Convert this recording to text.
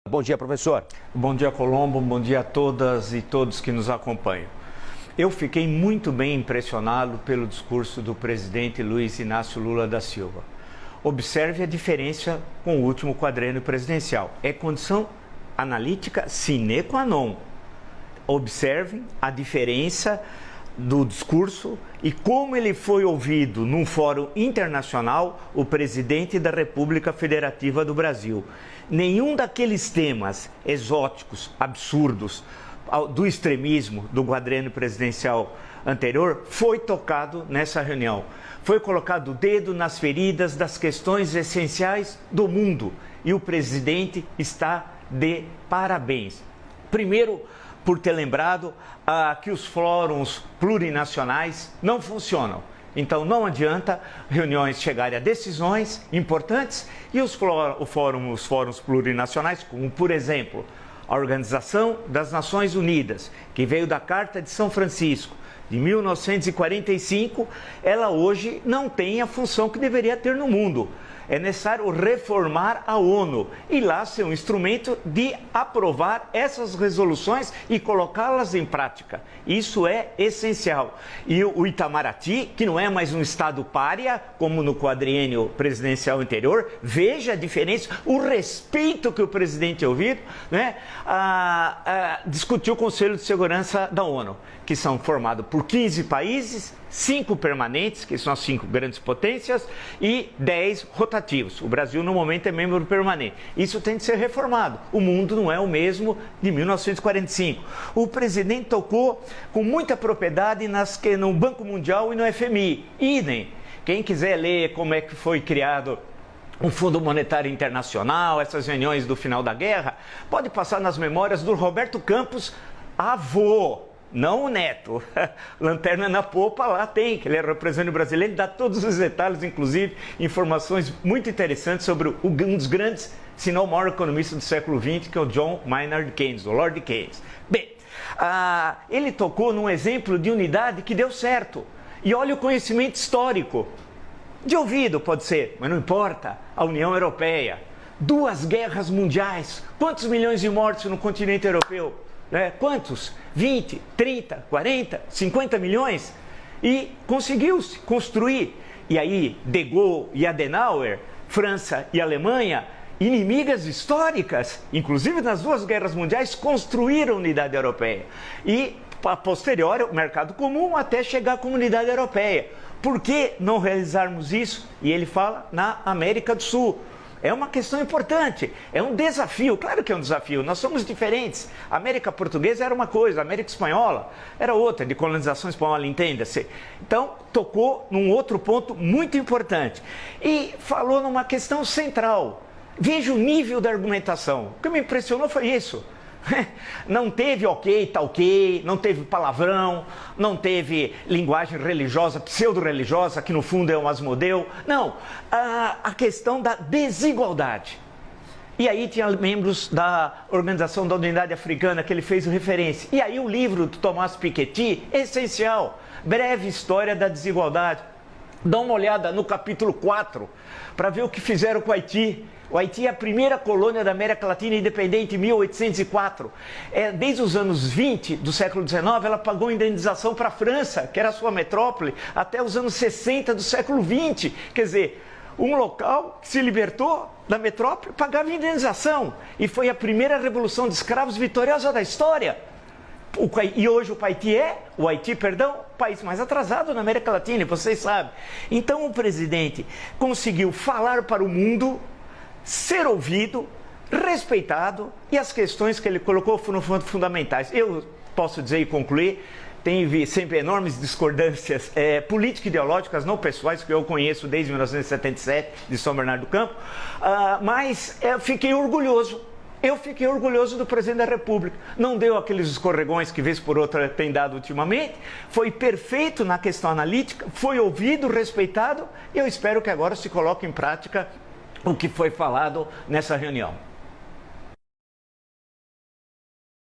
Bom dia, professor. Bom dia, Colombo. Bom dia a todas e todos que nos acompanham. Eu fiquei muito bem impressionado pelo discurso do presidente Luiz Inácio Lula da Silva. Observe a diferença com o último quadrênio presidencial. É condição analítica sine qua non. Observem a diferença do discurso e como ele foi ouvido num fórum internacional, o presidente da República Federativa do Brasil. Nenhum daqueles temas exóticos, absurdos, do extremismo do quadrênio presidencial anterior foi tocado nessa reunião. Foi colocado o dedo nas feridas das questões essenciais do mundo e o presidente está de parabéns. Primeiro, por ter lembrado que os fóruns plurinacionais não funcionam. Então, não adianta reuniões chegarem a decisões importantes e os fóruns plurinacionais, como, por exemplo, a Organização das Nações Unidas, que veio da Carta de São Francisco, de 1945, ela hoje não tem a função que deveria ter no mundo. É necessário reformar a ONU e lá ser um instrumento de aprovar essas resoluções e colocá-las em prática. Isso é essencial. E o Itamaraty, que não é mais um Estado pária, como no quadriênio presidencial anterior, veja a diferença, o respeito que o presidente ouvido, né, discutiu o Conselho de Segurança da ONU, que são formados por 15 países, 5 permanentes, que são as 5 grandes potências, e 10 rotativos. O Brasil, no momento, é membro permanente. Isso tem de ser reformado. O mundo não é o mesmo de 1945. O presidente tocou com muita propriedade no Banco Mundial e no FMI. Idem. Quem quiser ler como é que foi criado o Fundo Monetário Internacional, essas reuniões do final da guerra, pode passar nas memórias do Roberto Campos, avô. Não o neto. Lanterna na Popa lá tem, que ele é representante brasileiro, ele dá todos os detalhes, inclusive informações muito interessantes sobre um dos grandes, se não o maior economista do século XX, que é o John Maynard Keynes, o Lord Keynes. Bem, ele tocou num exemplo de unidade que deu certo. E olha o conhecimento histórico. De ouvido pode ser, mas não importa. A União Europeia, 2 guerras mundiais, quantos milhões de mortos no continente europeu? Quantos? 20, 30, 40, 50 milhões? E conseguiu-se construir. E aí, De Gaulle e Adenauer, França e Alemanha, inimigas históricas, inclusive nas 2 guerras mundiais, construíram a unidade europeia. E, a posteriori, o mercado comum até chegar à comunidade europeia. Por que não realizarmos isso? E ele fala na América do Sul. É uma questão importante, é um desafio, claro que é um desafio, nós somos diferentes. A América Portuguesa era uma coisa, a América Espanhola era outra, de colonização espanhola, entenda-se. Então, tocou num outro ponto muito importante e falou numa questão central. Veja o nível da argumentação, o que me impressionou foi isso. Não teve tá ok, não teve palavrão, não teve linguagem religiosa, pseudo-religiosa, que no fundo é um Asmodeu. Não, a questão da desigualdade. E aí tinha membros da Organização da Unidade Africana que ele fez referência. E aí o livro do Thomas Piketty é essencial, Breve História da Desigualdade. Dá uma olhada no capítulo 4 para ver o que fizeram com o Haiti. O Haiti é a primeira colônia da América Latina independente em 1804. Desde os anos 20 do século XIX, ela pagou indenização para a França, que era a sua metrópole, até os anos 60 do século XX. Quer dizer, um local que se libertou da metrópole pagava indenização. E foi a primeira revolução de escravos vitoriosa da história. E hoje o Haiti, país mais atrasado na América Latina, vocês sabem. Então o presidente conseguiu falar para o mundo, ser ouvido, respeitado, e as questões que ele colocou foram fundamentais. Eu posso dizer e concluir, tem sempre enormes discordâncias político-ideológicas, não pessoais, que eu conheço desde 1977, de São Bernardo do Campo, mas fiquei orgulhoso. Eu fiquei orgulhoso do presidente da República. Não deu aqueles escorregões que, vez por outra, tem dado ultimamente. Foi perfeito na questão analítica, foi ouvido, respeitado, e eu espero que agora se coloque em prática o que foi falado nessa reunião.